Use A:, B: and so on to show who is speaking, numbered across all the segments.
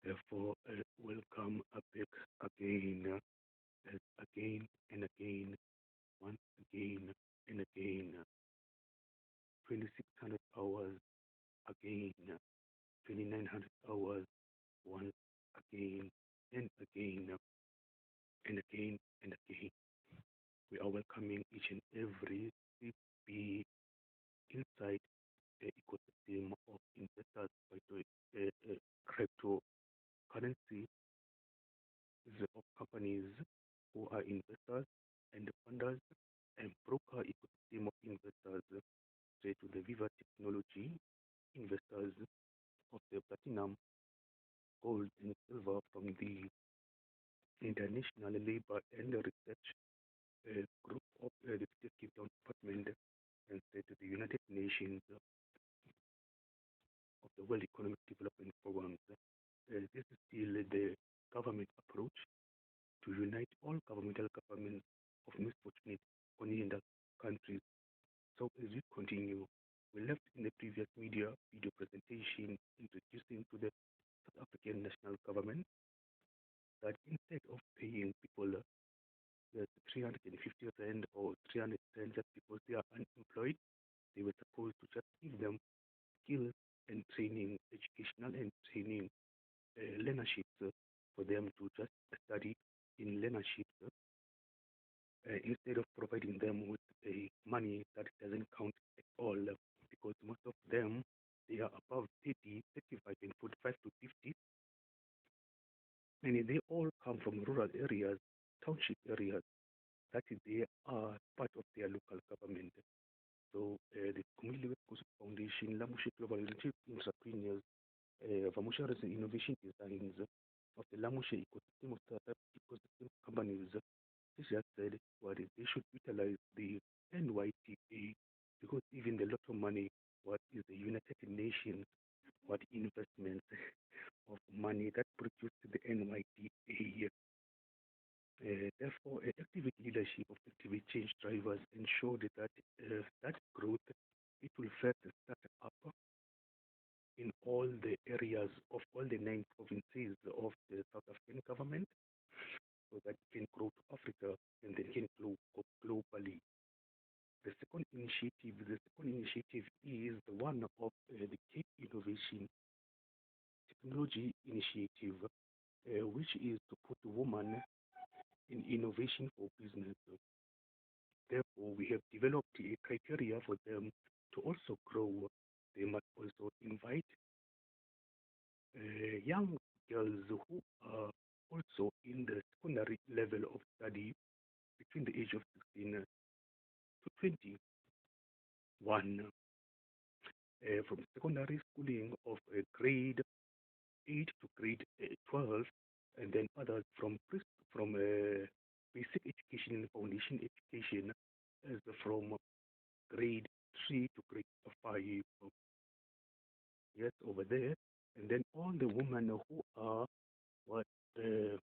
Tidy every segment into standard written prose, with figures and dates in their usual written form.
A: Therefore, welcome back again, again and again, once again and again, 2600 hours again, 2900 hours once again and again and again and again. We are welcoming each and every CP inside the ecosystem of investors by cryptocurrency of companies who are investors and funders and broker ecosystem of investors straight to the Viva Technology investors of the platinum, gold, and silver from the International Labour and Research Group of the Cape Town Department and straight to the United Nations of the World Economic Development Programs. This is still the government approach to unite all governments of misfortunate continental countries. So as we continue, we left in the previous media video presentation introducing to the South African national government that instead of paying people the 350 rand or 300 rand just because they are unemployed, they were supposed to just give them skills and training, educational and training learnerships for them to just study in learnerships instead of providing them with money that doesn't count at all because most of them they are above 30, 35 and 45 to 50 and they all come from rural areas, township areas that they are part of their local government. So the Community West Foundation, Lamushe Global Entrepreneurs, Vamusha Innovation Designs of the Lamushe ecosystem of startup ecosystem companies, this just said what is they should utilize the NYTA because even the lot of money, what is the United Nations, what investments of money that produced the NYTA. Therefore, activate leadership of activate change drivers ensured that that growth it will first start up in all the areas of all the 9 provinces of the South African government so that it can grow to Africa and then can grow globally. The second initiative is the one of the Cape Innovation Technology Initiative, which is to put women in innovation for business. Therefore, we have developed a criteria for them to also grow. They must also invite young girls who are also in the secondary level of study between the age of 16 to 21 from secondary schooling of grade 8 to grade 12 and then others from basic education and foundation education as from grade 3 to grade 5. Yes, over there. And then all the women who are what in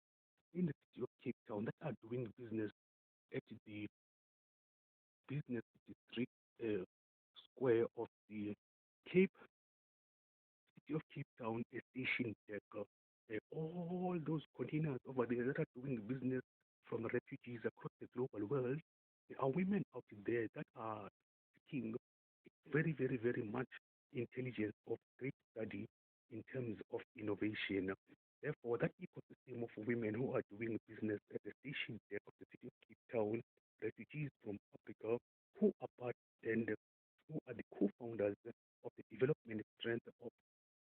A: the city of Cape Town that are doing business at the business district square of the Cape city of Cape Town station deck. All those containers over there that are doing business from refugees across the global world, there are women out there that are seeking very, very, very much intelligence of great study in terms of innovation. Therefore, that ecosystem of women who are doing business at the station deck of the city of Cape Town, refugees from Africa, who are part and who are the co-founders of the development strength of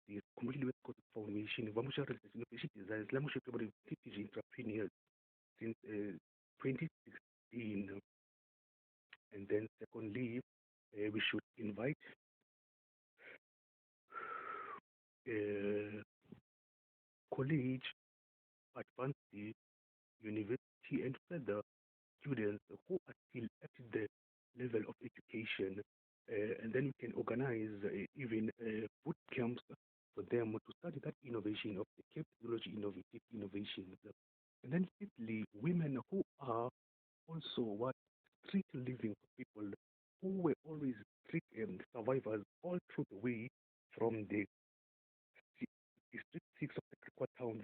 A: the Community West Coast Foundation, Vamusha Research Innovation Designs, Lamusha Global Entrepreneurs since 2016. And then secondly, we should invite college, advanced university, and further students who are still at the level of education. And then we can organize even boot camps for them to study that innovation of the Cape Technology Innovative Innovations. And then fifthly, women who are also what street living people who were always street survivors all through the way from the District 6 of the Krikwa town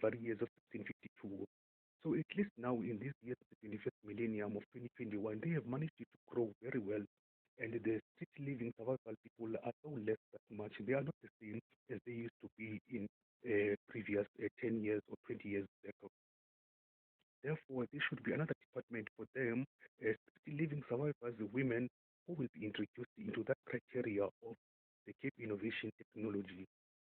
A: February years of 1652. So at least now in this year, the 21st millennium of 2021, they have managed to grow very well. And the city living survival people are so less that much. They are not the same as they used to be in previous 10 years or 20 years back. Therefore, there should be another department for them, city living survivors, the women who will be introduced into that criteria of the Cape Innovation Technology.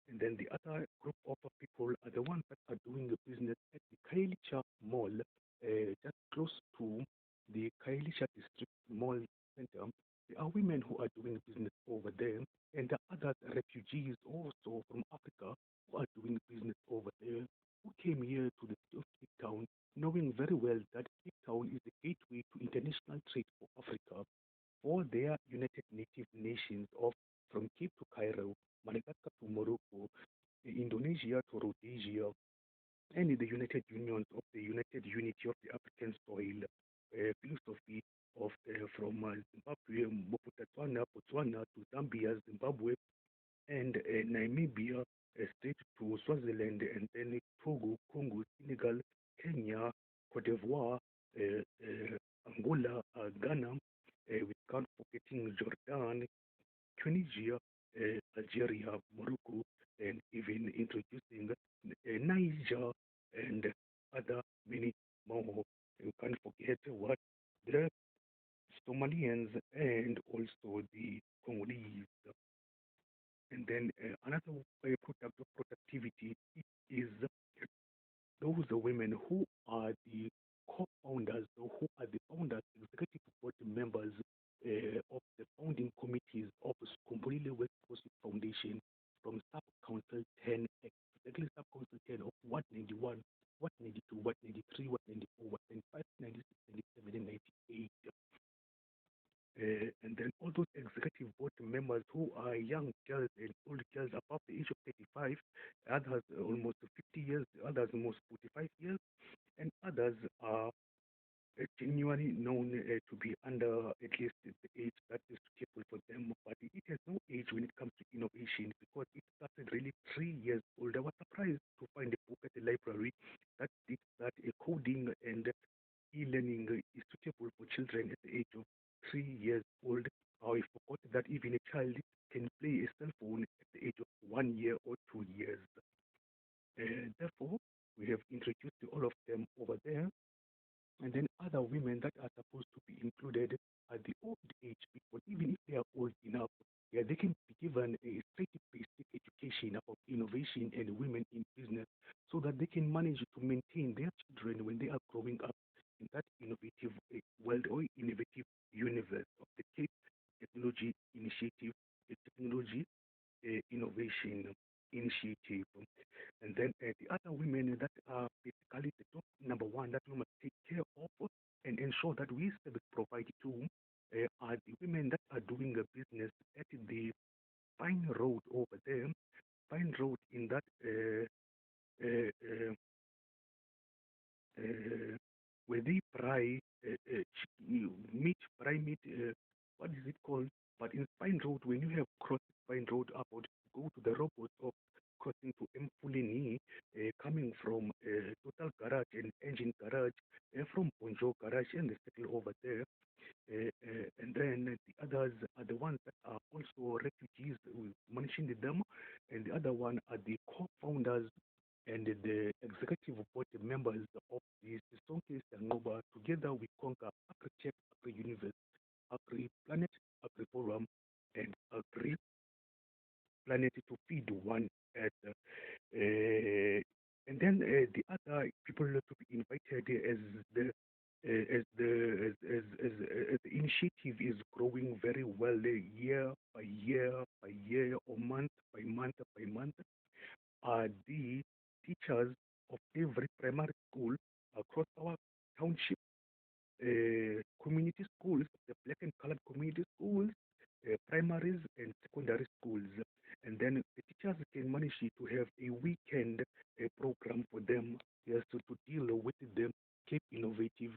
A: And then the other group of people are the ones that are doing the business at the Kailicha Mall, just close to the Kailicha District Mall Center. There are women who are doing business over there, and the other refugees also from Africa who are doing business over there, who came here to the city of Cape Town, knowing very well that Cape Town is the gateway to international trade for Africa, for their United Native Nations of from Cape to Cairo, Madagascar to Morocco, Indonesia to Rhodesia, and the United Unions of the United Unity of the African Soil, philosophy of from Zimbabwe, Botswana to Zambia, Zimbabwe, and Namibia, straight to Swaziland, and then Togo, Congo, Senegal, Kenya, Cote d'Ivoire, Angola, Ghana, we can't forgetting Jordan, Tunisia, Algeria, Morocco, and even introducing Niger and other many more. You can't forget what the Somalians and also the Congolese. And then another product of productivity is those women who are the co-founders or who are the founders, executive board members of the founding committees of Skumbulile Workforce Foundation from Sub Council 10, exactly Sub Council 10 of 191, 192, 193, 194, 195, 96, 97, and 98. And then all those executive board members who are young girls and old girls above the age of 35, others almost 50 years, others almost 45 years, and others are genuinely known to be under at least the age that is suitable for them. But it has no age when it comes to innovation because it started really 3 years old. I was surprised to find a book at the library that states that a coding and e-learning is suitable for children at the age of 3 years old. I forgot that even a child can play a cell phone at the age of 1 year or 2 years. Therefore, we have introduced all of them over there. And then other women that are supposed to be included are the old age people, even if they are old enough, yeah, they can be given a straight basic education about innovation and women in business so that they can manage to maintain their children when they are growing up in that innovative world or innovative universe of the Cape Technology Initiative, the Technology Innovation Initiative. And then the other women that are basically the top number one that we must take care of and ensure that we service provide to are the women that are doing a business at the Pine Road over there, Pine Road in that uh, uh, where they fry meat, fry meat, what is it called? But in Spine Road, when you have crossed Spine Road about go to the robots of crossing to Mpulini, coming from Total Garage and Engine Garage, from Bonjour Garage and the circle over there. And then the others are the ones that are also refugees, we mentioned them, and the other one are the co-founders and the executive board members of the Sisonke Sangoba. Together we conquer AgriCheck, Agri-Universe, Agri-Planet, Agri-Forum, and Agri-Planet to feed one at and then the other people to be invited as the as the initiative is growing very well year by year by year or month by month are the teachers of every primary school across our township, community schools, the black and colored community schools, primaries and secondary schools. And then the teachers can manage to have a weekend program for them, yes, to deal with the Cape Innovative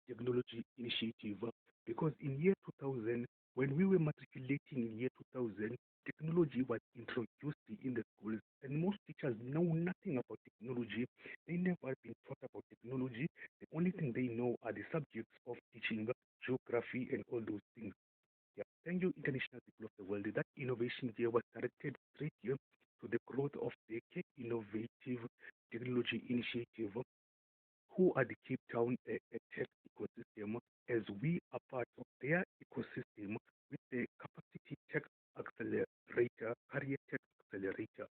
A: Technology Initiative. Because in year 2000, when we were matriculating in year 2000, technology was introduced in the schools, and most teachers know nothing about technology initiative, who are the Cape Town tech ecosystem, as we are part of their ecosystem with the Capacity Tech Accelerator, Career Tech Accelerator,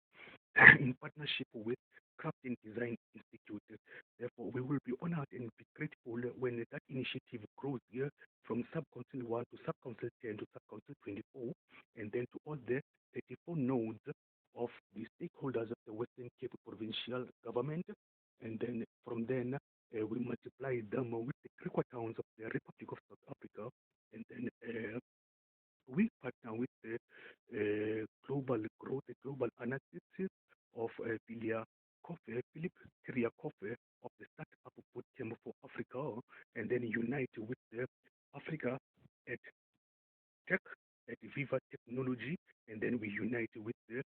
A: in partnership with Craft and Design Institute. Therefore, we will be honored and be grateful when that initiative grows here from Sub-Council 1 to Sub-Council 10 to Sub-Council 24, and then to all the 34 nodes of the stakeholders of the Western Cape Provincial Government. And then from then, we multiply them with the Griqua towns of the Republic of South Africa. And then we partner with the global growth, the global analysis of Philip Kyriakofe of the Startup Bootcamp for Africa, and then unite with the Africa at Tech, at Viva Technology, and then we unite with the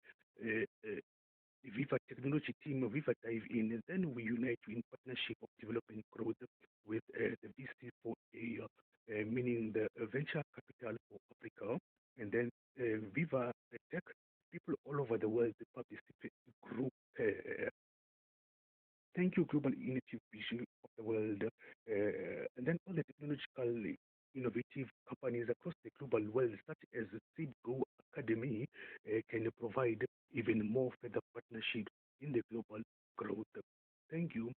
A: Viva Technology team, Viva Dive In, and then we unite in partnership of development growth with the VC for a meaning the venture capital for Africa, and then Viva Tech, people all over the world participate group. Thank you, Global Innovative Vision of the World, and then all the technological innovative companies across the global world, such as Seed Go Academy, can provide even more further partnership in the global growth. Thank you.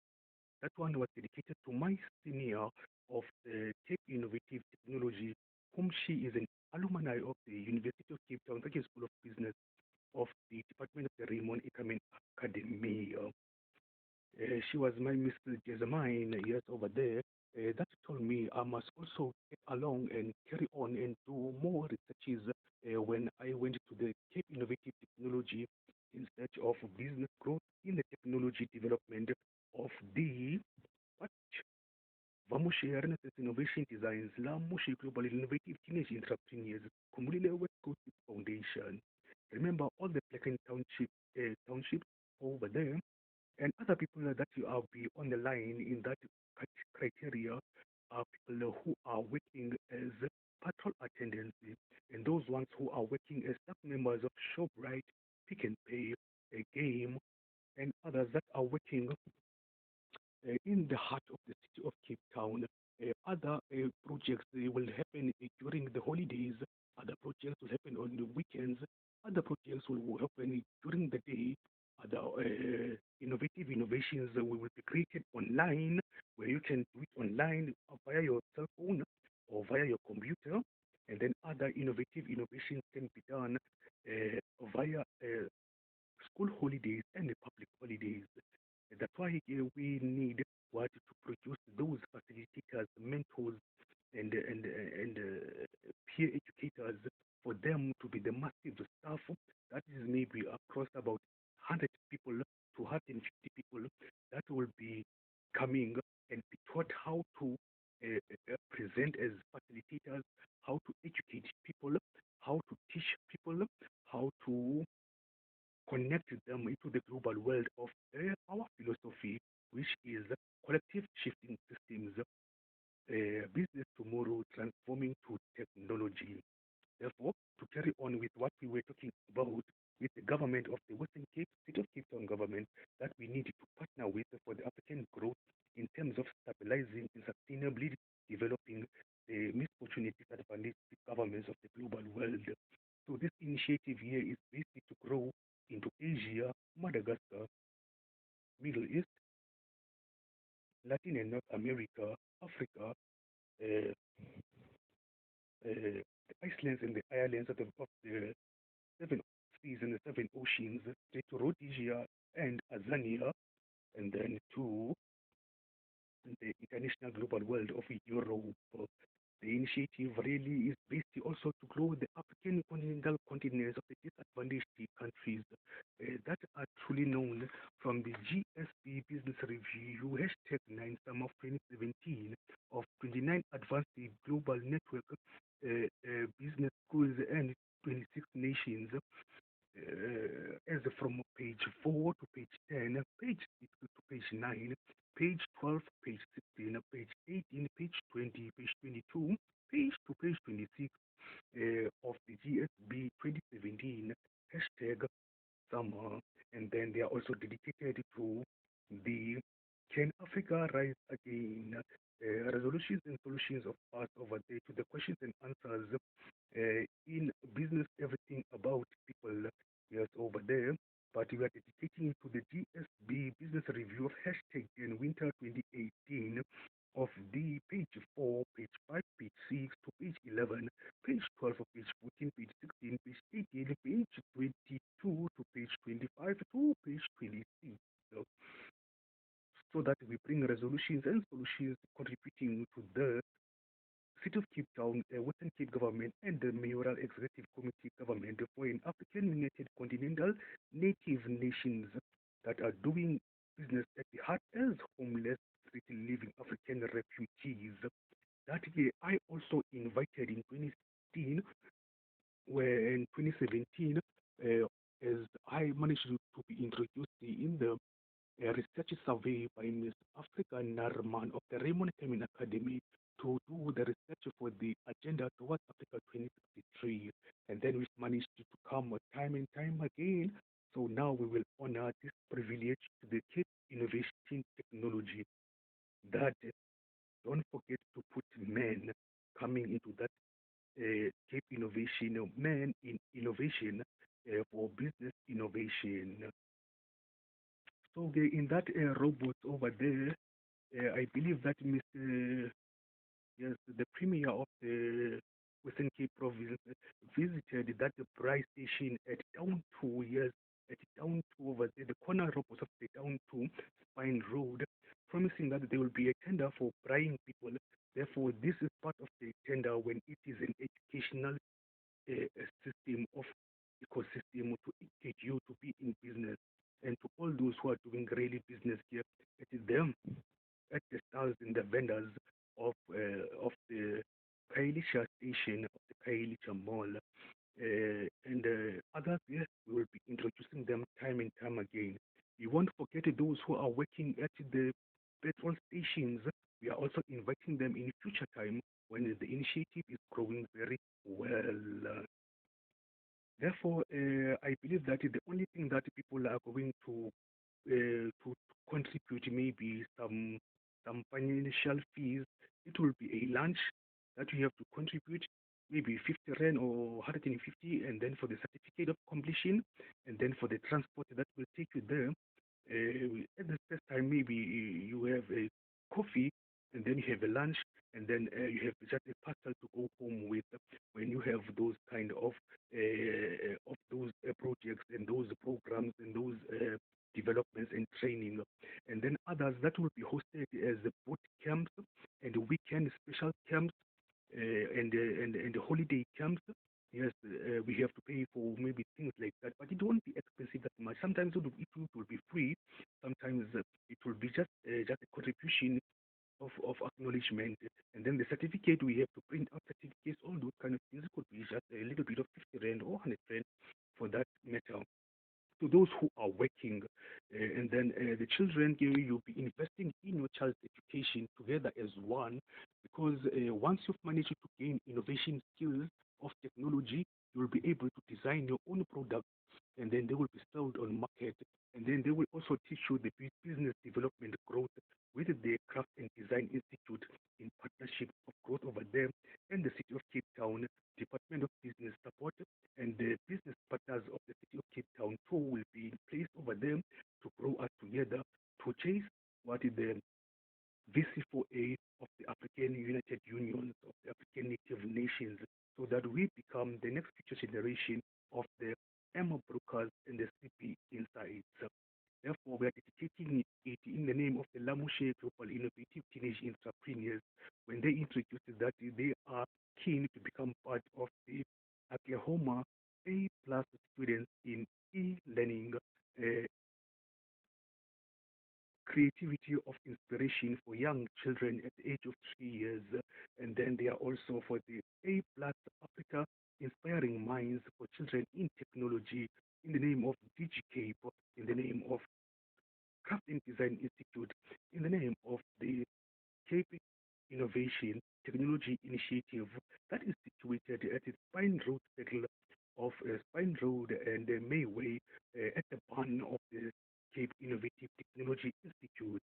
A: That one was dedicated to my senior of Cape Innovative Technology, whom she is an alumni of the University of Cape Town, Thank School of Business of the Department of the Raymond Ikamen Academy. She was my Miss Jessamine, yes, over there. That told me I must also get along and carry on and do more researches when I went to the Cape Innovative Technology in search of business growth in the technology development of the what? Vamos share innovation designs, la Mushi Global Innovative Teenage Entrepreneurs, Kumulile West Coast Foundation. Remember all the Blacken townships over there, and other people that you will be on the line in that criteria are people who are working as patrol attendants, and those ones who are working as staff members of ShopRite, Pick and Pay, a Game, and others that are working in the heart of the city of Cape Town. Other projects will happen during the holidays, other projects will happen on the weekends, other projects will happen during the day, other innovative innovations will be created online, where you can do it online via your cell phone or via your computer, and then other innovative innovations can be done via school holidays and the public holidays. That's why we need what to produce those facilitators, mentors, and peer educators for them to be the massive staff that is maybe across about 100 people to 150 people that will be coming and be taught how to present as facilitators, how to educate people, how to teach people, how to connect them into the global world of our philosophy, which is collective shifting systems, business tomorrow transforming to technology. Therefore, to carry on with what we were talking about with the government of the Western Cape, City of Cape Town government, that we need to partner with for the African growth in terms of stabilizing and sustainably developing the misopportunities that advantage the governments of the global world. So this initiative here is basically to grow into Asia, Madagascar, Middle East, Latin and North America, Africa, uh, the Icelands and the Irelands of the seven seas and the seven oceans, straight to Rhodesia and Azania, and then to the international global world of Europe. The initiative really is based also to grow the African continental continents of the disadvantaged countries that are truly known from the GSB Business Review hashtag 9 summer of 2017 of 29 advanced global network business schools and 26 nations. As from page 4 to page 10, page 6 to page 9, page 12, page 16, page 18, page 20, page 22, page to page 26 of the GSB 2017 hashtag summer. And then they are also dedicated to the Africa Rise Again. Resolutions and solutions of us over there to the questions and answers in business, everything about people. Yes, over there. But we are dedicating it to the GSB Business Review of hashtag in Winter 2018 of the page 4, page 5, page 6 to page 11, page 12, page 14, page 16, page 18, page 22 to page 25 to page 26. So, so that we bring resolutions and solutions contributing to the City of Cape Town, Western Cape government, and the Mayoral Executive Committee government for an African United Continental Native Nations that are doing business at the heart as homeless, street living African refugees. That year, I also invited in 2016, where in 2017, as I managed to be introduced in the a research survey by Ms. Africa Narman of the Raymond Kemin Academy to do the research for the agenda towards Africa 2063. And then we've managed to come time and time again. So now we will honor this privilege to the Cape Innovation Technology that don't forget to put men coming into that Cape Innovation, men in innovation for business innovation. So in that robot over there, I believe that Mr. Yes, the premier of the Western Cape province visited that Bry station at Town 2, yes, at Town 2 over there, the corner robots of the Town 2 Spine Road, promising that there will be a tender for buying people. Therefore, this is part of the tender when it is an educational system of ecosystem to engage you to be in business. And to all those who are doing really business here, it is them at the stalls and the vendors of the Kailicha station of the Kailicha Mall. And others, yes, we will be introducing them time and time again. We won't forget those who are working at the petrol stations. We are also inviting them in future time when the initiative is growing very well. Therefore, I believe that the only thing that people are going to contribute maybe some financial fees. It will be a lunch that you have to contribute, maybe 50 rand or 150, and then for the certificate of completion, and then for the transport that will take you there. At the first time, maybe you have a coffee, and then you have a lunch, and then you have just a parcel to go home with when you have those kind of those projects and those programs and those developments and training, and then others that will be hosted as the boot camps and weekend special camps and the holiday camps. Yes, we have to pay for maybe things like that, but it won't be expensive that much. Sometimes it will be free. Sometimes it will be just a contribution of acknowledgement, and then the certificate we have to print out certificates. All those kind of things could be just a little bit of 50 rand or 100 rand for that matter to those who are working. And then the children, you'll be investing in your child's education together as one, because once you've managed to gain innovation skills of technology, you'll be able to design your own product, and then they will be sold on market. And then they will also teach you the business development growth with the Craft and Design Institute in partnership of growth over there and the City of Cape Town Department of Business Support, and the business partners of the City of Cape Town too will be in place over there to grow us together to chase what is the VC4A of the African United Unions of the African Native Nations, so that we become the next future generation of the Emma Brokers and the CP Insights. Therefore, we are dedicating it in the name of the Lamushe Global Innovative Teenage Entrepreneurs when they introduce that they are keen to become part of the Oklahoma A plus students in e-learning, creativity of inspiration for young children at the age of 3 years. And then they are also for the A plus Africa Inspiring Minds for Children in Technology in the name of DigiCape, in the name of Craft and Design Institute, in the name of the Cape Innovation Technology Initiative that is situated at the Spine Road Circle of Spine Road and Mayway at the barn of the Cape Innovative Technology Institute.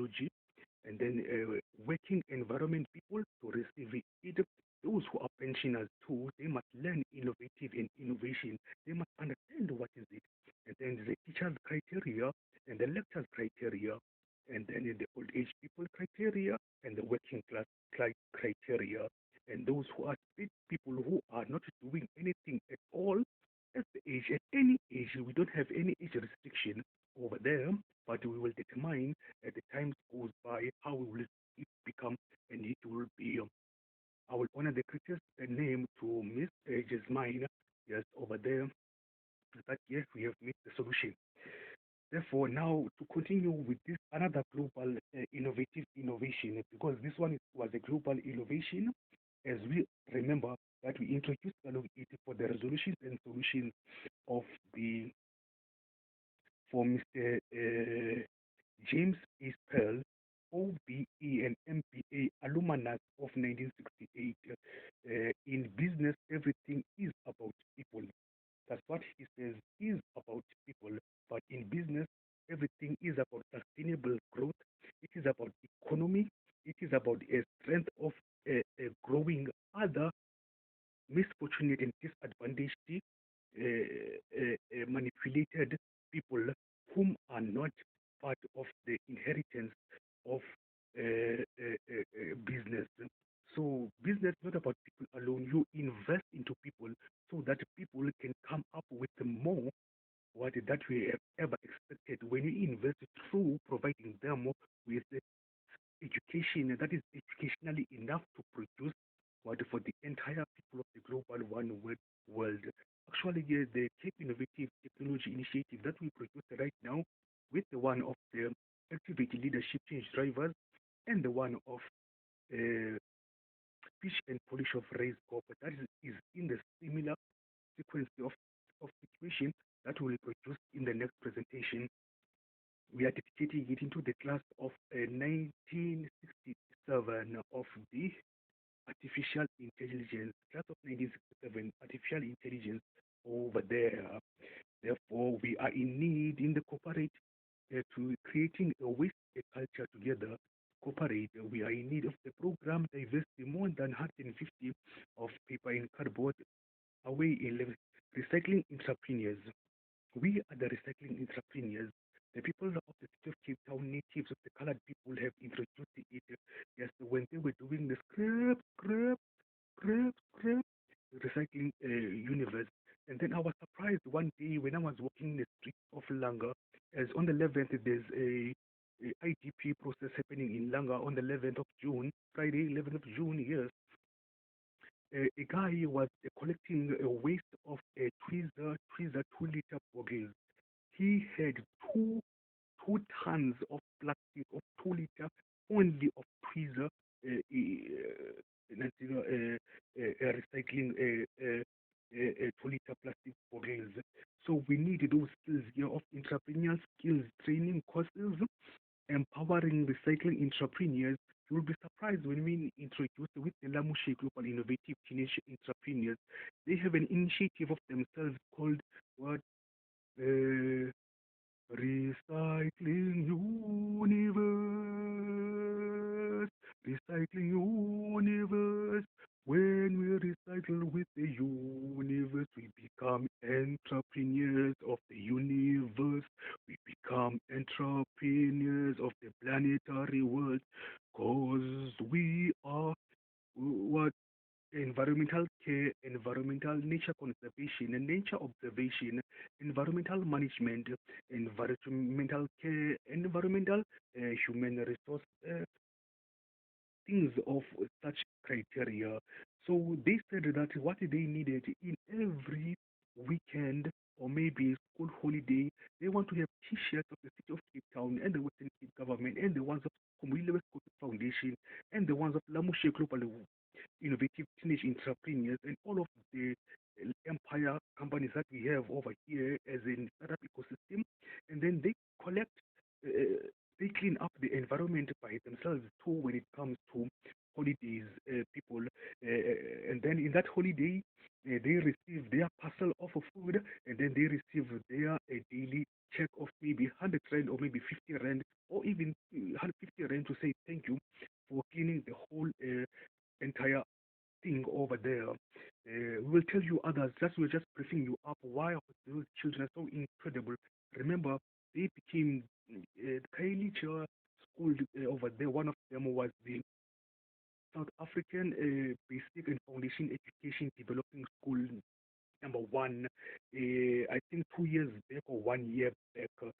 A: technology, and then working environment people to receive it. Those who are pensioners too, they must learn innovative and innovation. They must understand what is it. And then the teachers' criteria and the lecturers' criteria, and then the old age people criteria and the working class criteria. And those who are fit people who are not doing anything at all at the age, at any age, we don't have any age restriction over there, but we will determine as the time goes by how we will it become, and it will be. I will honor the critic's name to Miss Jasmine, yes, over there, that yes, we have made the solution. Therefore, now to continue with this another global innovative innovation, because this one was a global innovation, as we remember that we introduced it for the resolutions and solutions of the for Mr. James A. Pearl, OBE and MBA alumnus of 1968. In business, everything is about people. That's what he says is about people. But in business, everything is about sustainable growth. It is about economy. It is about a strength of growing other misfortunate and disadvantaged, manipulated people whom are not part of the inheritance of business. So business is not about people alone. You invest into people so that people can come up with more what that we have ever expected. When you invest through providing them with education that is educationally enough to produce what for the entire people of the global one world. Actually, the Cape Innovative Technology Initiative that we produce right now with the one of the activity leadership change drivers and the one of uh, fish and polish of raised copper that is in the similar sequence of situation that will be produced in the next presentation. We are dedicating it into the class of 1967 of the artificial intelligence, class of 1967, artificial intelligence over there. Therefore, we are in need in the corporate to creating a waste culture together. Cooperate. We are in need of the program diversity more than 150 of paper and cardboard away in recycling entrepreneurs. We are the recycling entrepreneurs. The people of the city of Cape Town, natives of the colored people, have introduced it. Yes, when they were doing the scrap recycling universe. And then I was surprised one day when I was walking in the streets of Langa, as on the 11th there's a IDP process happening in Langa on the 11th of June, Friday, 11th of June, yes. A guy was collecting a waste of a tweezer 2 liter bottles. He had two tons of plastic of 2 liter only of tweezer recycling 2 liter plastic bottles. So we need those skills here of entrepreneurial skills training courses, empowering recycling entrepreneurs. You will be surprised when we introduce with the Lamushe Global Innovative Teenage Entrepreneurs. They have an initiative of themselves called what? Uh, Recycling universe, recycling universe. When we recycle with the universe, we become entrepreneurs of the universe. We become entrepreneurs of the planetary world, cause we are what environmental care, environmental nature conservation, and nature observation, environmental management, environmental care, environmental human resource things of such criteria. So they said that what they needed in every weekend or maybe school holiday, they want to have T-shirts of the City of Cape Town and the Western Cape government and the ones of Kumile West Coast Foundation and the ones of Lamushe Global Innovative Teenage Entrepreneurs and all of the empire companies that we have over here as in startup ecosystem, and then they collect, they clean up the environment by themselves too when it comes to holidays, people, and then in that holiday, they receive their parcel of food, and then they receive their daily check of maybe 100 rand or maybe 50 rand or even 150 Ren, to say thank you for cleaning the whole entire thing over there. We will tell you others, just we're just briefing you up why those children are so incredible. Remember, they became Kylie school over there. One of them was the South African Basic and Foundation Education Developing School number one. I think 2 years back or 1 year back.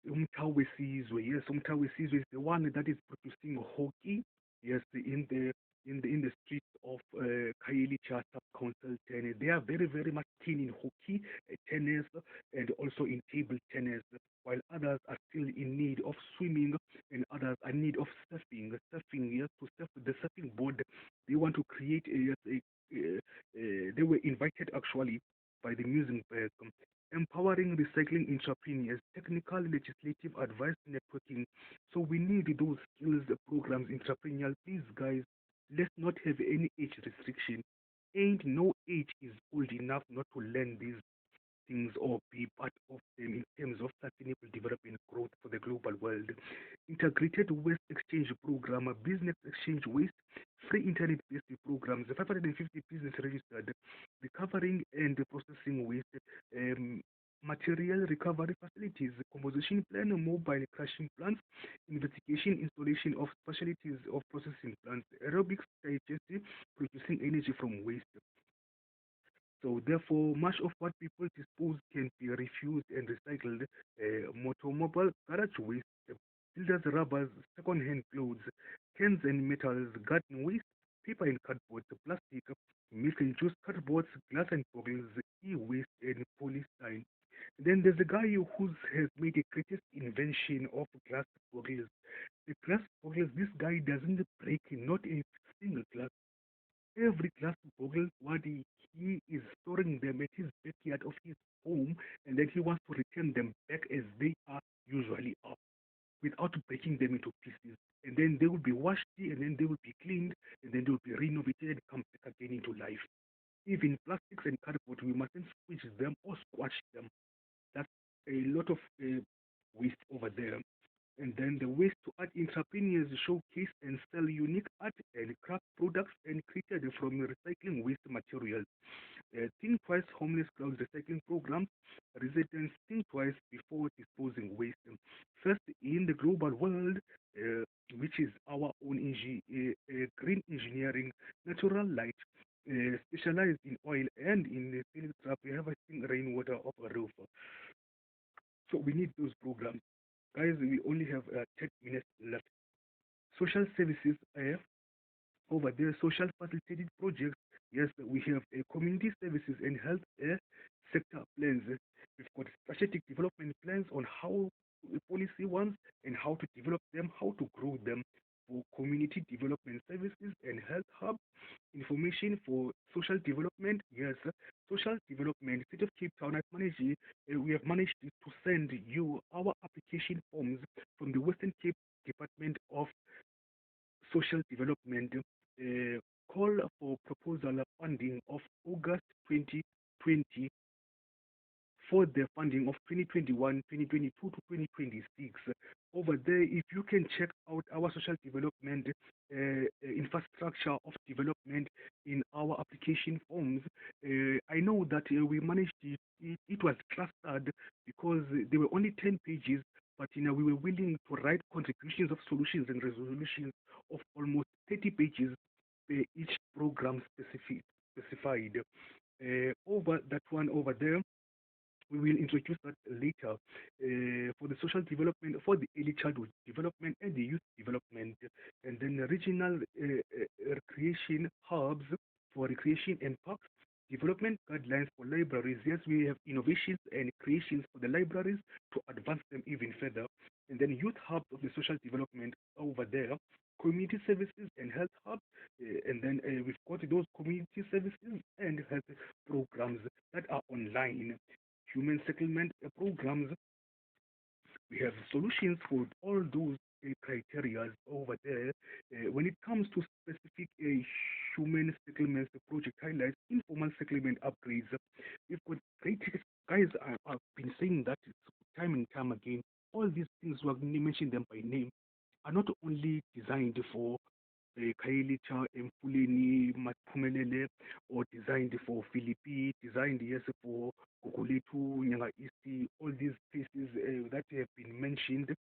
A: Umtawe Sizwe, yes, Umtawe Sizwe is the one that is producing hockey, yes, in the streets of Khayelitsha sub-council tennis. They are very, very much keen in hockey, tennis, and also in table tennis, while others are still in need of swimming and others are in need of surfing. Surfing, yes, to surf with the surfing board. They want to create they were invited actually by the Museumberg, empowering recycling entrepreneurs, technical legislative advice, networking. So we need those skills programs, entrepreneurial. Please, guys, let's not have any age restriction. Ain't no age is old enough not to learn these things or be part of them in terms of sustainable development growth for the global world. Integrated waste exchange program, a business exchange waste, free internet-based programs, 550 business registered, recovering and processing waste, material recovery facilities, composition plan, mobile crushing plants, investigation, installation of specialties of processing plants, aerobics digestive, producing energy from waste. So therefore, much of what people dispose can be refused and recycled. Automobile garage waste, builders rubbers, second-hand clothes, cans and metals, garden waste, paper and cardboard, plastic, milk and juice cardboards, glass and bottles, e-waste and polystyrene. Then there's a guy who has made the greatest invention of glass bottles. The glass bottles, this guy doesn't break not a single glass. Every glass bottle, what he is storing them at his backyard of his home, and then he wants to return them back as they are usually are, without breaking them into pieces. And then they will be washed, and then they will be cleaned, and then they will be renovated and come back again into life. Even plastics and cardboard, we mustn't squeeze them or squash them. That's a lot of waste over there. And then the ways to art entrepreneurs showcase and sell unique art and craft products and created from recycling waste materials. Think twice homeless crowd recycling programs. Residents think twice before disposing waste. First, in the global world, which is our own green engineering, natural light, specialized in oil and in the field trap, harvesting rainwater off a roof. So we need those programs. Guys, we only have 10 minutes left. Social services over there, social facilitated projects. Yes, we have community services and health sector plans. We've got strategic development plans on how policy ones and how to develop them, how to grow them for community development services and health hub information for social development. Yes, social development. City of Cape Town, we have managed to send you our application forms from the Western Cape Department of Social Development. Call for proposal funding of August 2020 for the funding of 2021, 2022 to 2026. Over there, if you can check out our social development infrastructure of development in our application forms, I know that we managed it was clustered because there were only 10 pages, but we were willing to write contributions of solutions and resolutions of almost 30 pages each program specified. Over that one over there, we will introduce that later for the social development, for the early childhood development and the youth development, and then the regional recreation hubs for recreation and parks, development guidelines for libraries. Yes, we have innovations and creations for the libraries to advance them even further, and then youth hubs of the social development over there, community services and health hubs, and then we've got those community services and health programs that are online, human settlement programs. We have solutions for all those criteria over there. When it comes to specific human settlements, the project highlights informal settlement upgrades. We've got great guys. I've been saying that time and time again. All these things, we have mentioned them by name, are not only designed for Khayelitsha, Mfuleni, Maphumelele, or designed for Philippi, designed yes for Gugulethu, Nyanga East, all these places that have been mentioned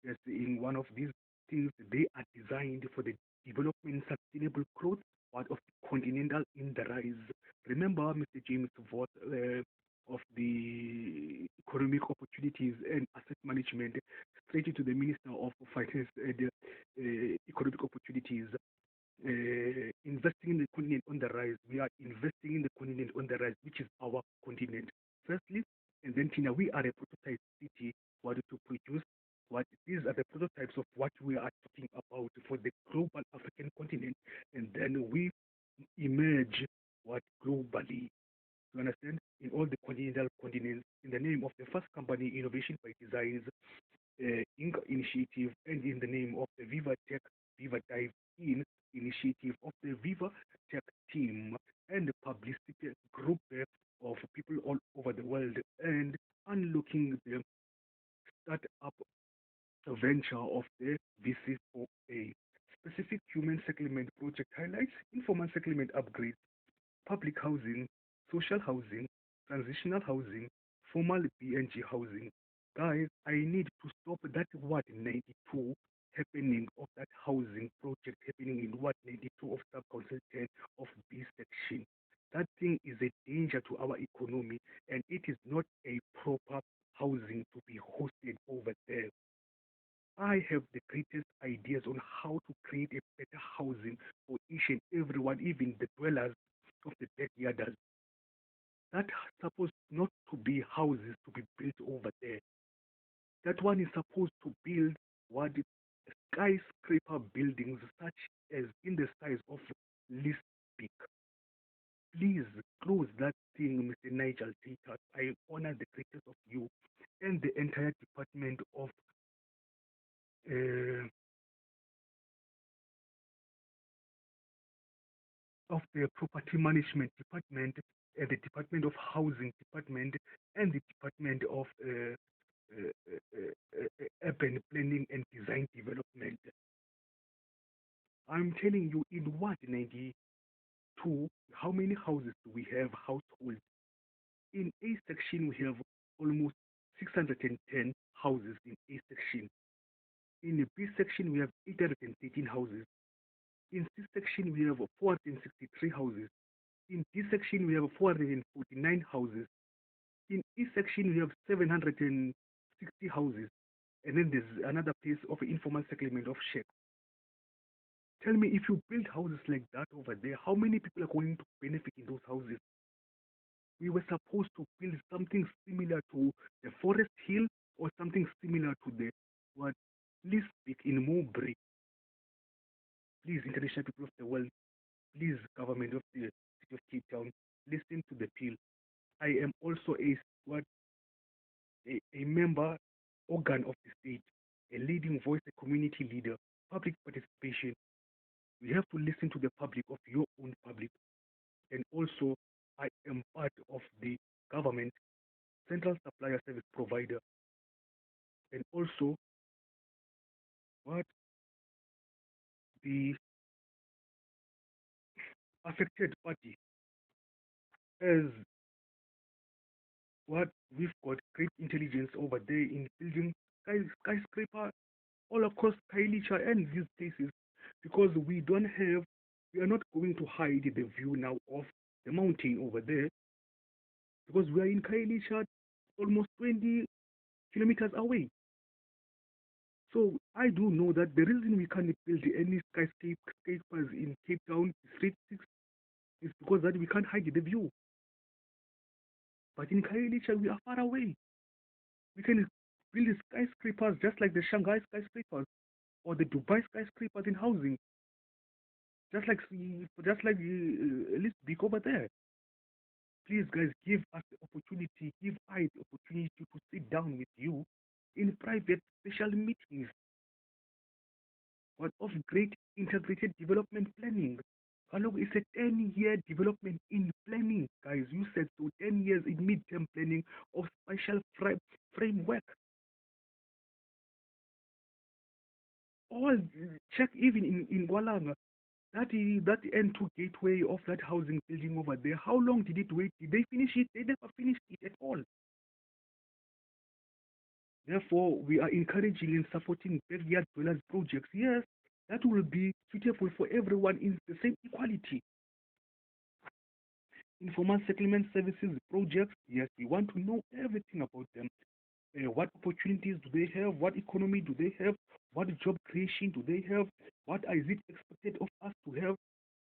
A: yes, in one of these things, they are designed for the development sustainable growth part of the continental in the rise. Remember, Mr. James Voth of the economic opportunities and asset management, straight to the Minister of Finance and economic opportunities investing in the continent on the rise. We are investing in the continent on the rise, which is our continent. Firstly, and then Tina, we are a prototype city what to produce. What these are the prototypes of what we are talking about for the global African continent, and then we emerge what globally. You understand? In all the continental continents, in the name of the first company, Innovation by Designs, Inc. initiative, and in the name of the Viva Tech, Viva Dive In initiative of the Viva Tech team and the publicity group of people all over the world, and unlocking the startup venture of the VC4A. Specific human settlement project highlights informal settlement upgrades, public housing, social housing, transitional housing, formal BNG housing. Guys, I need to stop that what 92 happening of that housing project happening in what 92 of sub council 10 of B section. That thing is a danger to our economy, and it is not a proper housing to be hosted over there. I have the greatest ideas on how to create a better housing for each and everyone, even the dwellers of the backyarders. That supposed not to be houses to be built over there. That one is supposed to build what skyscraper buildings such as in the size of Lisbik. Please close that thing, Mr. Nigel Tater. I honor the greatest of you and the entire department uh, of the property management department, the department of housing department, and the department of urban planning and design development. I'm telling you, in what 92, how many houses do we have? Households. In A section, we have almost 610 houses in A section. In the B section, we have 813 houses. In C section, we have 463 houses. In D section, we have 449 houses. In E section, we have 760 houses. And then there's another place of informal settlement of sheds. Tell me, if you build houses like that over there, how many people are going to benefit in those houses? We were supposed to build something similar to the Forest Hill or something similar to the what please speak in Mowbray. Please, international people of the world, please, government of the city of Cape Town, listen to the appeal. I am also a member organ of the state, a leading voice, a community leader, public participation. We have to listen to the public of your own public. And also, I am part of the government, central supplier service provider, and also what the affected party as what we've got great intelligence over there in building skyscraper all across Kailicha and these places because we are not going to hide the view now of the mountain over there because we are in Kailicha almost 20 kilometers away. So I do know that the reason we can't build any skyscrapers in Cape Town Street 6 is because that we can't hide the view. But in Kailicha, we are far away. We can build skyscrapers just like the Shanghai skyscrapers or the Dubai skyscrapers in housing, just like Elise Big over there. Please, guys, give us the opportunity, give I the opportunity to sit down with you in private special meetings, but of great integrated development planning. Hello, it's a 10-year development in planning, guys. You said so, 10 years in midterm planning of special framework. all check even in Walanga. That N2 gateway of that housing building over there, how long did it wait? Did they finish it? They never finished it at all. Therefore, we are encouraging and supporting backyard dwellers projects. Yes, that will be suitable for everyone in the same equality. Informal settlement services projects, yes, we want to know everything about them. What opportunities do they have? What economy do they have? What job creation do they have? What is it expected of us to have?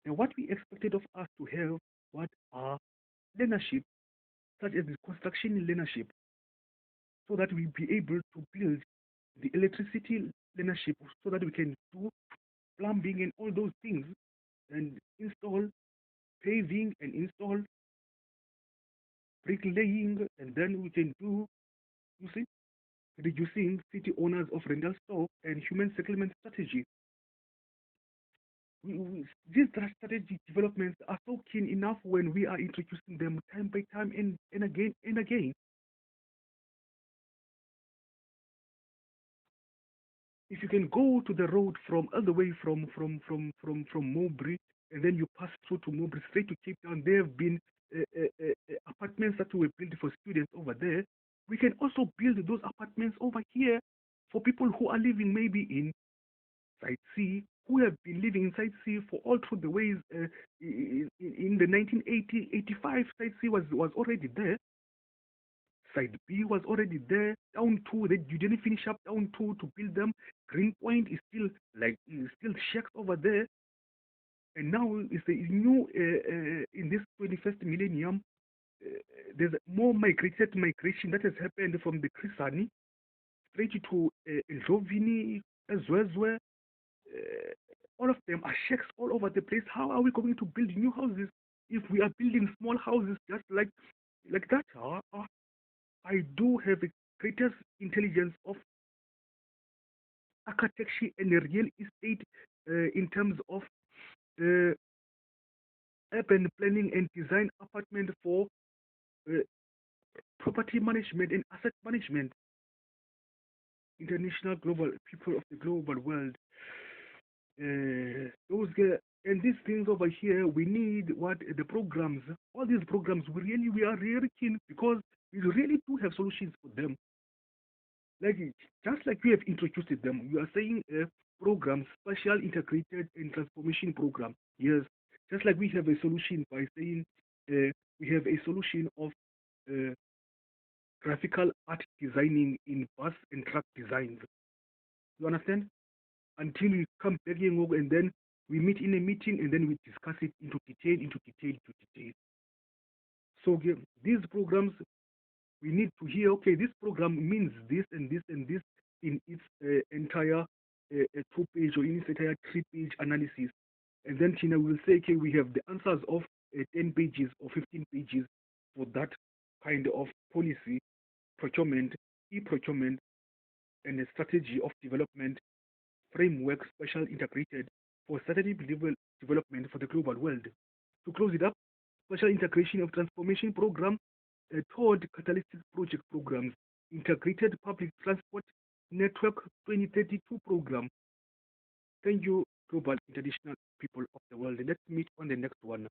A: And what we expected of us to have, what are learnership, such as the construction learnership, so that we be able to build the electricity learnership, so that we can do plumbing and all those things, and install paving and install bricklaying, and then we can do, you see, reducing city owners of rental stock and human settlement strategy. These strategic developments are so keen enough when we are introducing them time by time and again and again. If you can go to the road from all the way from Mowbray, and then you pass through to Mowbray straight to Cape Town, there have been apartments that were built for students over there. We can also build those apartments over here for people who are living maybe in Site C, who have been living in Site C for all through the ways. In the 1980, 85, Site C was already there. Side B was already there. Down two, they you didn't finish up down two to build them. Greenpoint is still shacks over there. And now it's a new in this 21st millennium. There's more migration that has happened from the Krisani straight to Jovini as well. All of them are shacks all over the place. How are we going to build new houses if we are building small houses just like that? I do have a greatest intelligence of architecture and real estate in terms of uh, urban planning and design apartment for uh, property management and asset management. International global people of the global world. And these things over here, we need what the programs, all these programs, we are really keen because we really do have solutions for them. Like just like we have introduced them, you are saying programs, spatial integrated and transformation program. Yes, just like we have a solution by saying we have a solution of uh, graphical art designing in bus and truck designs. You understand? Until we come back and then we meet in a meeting and then we discuss it into detail. So these programs, we need to hear, okay, this program means this and this and this in its entire 2-page or in its entire 3-page analysis. And then Tina will say, okay, we have the answers of 10 pages or 15 pages for that kind of policy, procurement, e-procurement, and a strategy of development framework, special integrated for strategic development for the global world. To close it up, special integration of transformation program toward catalytic project programs, integrated public transport network 2032 program. Thank you, global international people of the world. Let's meet on the next one.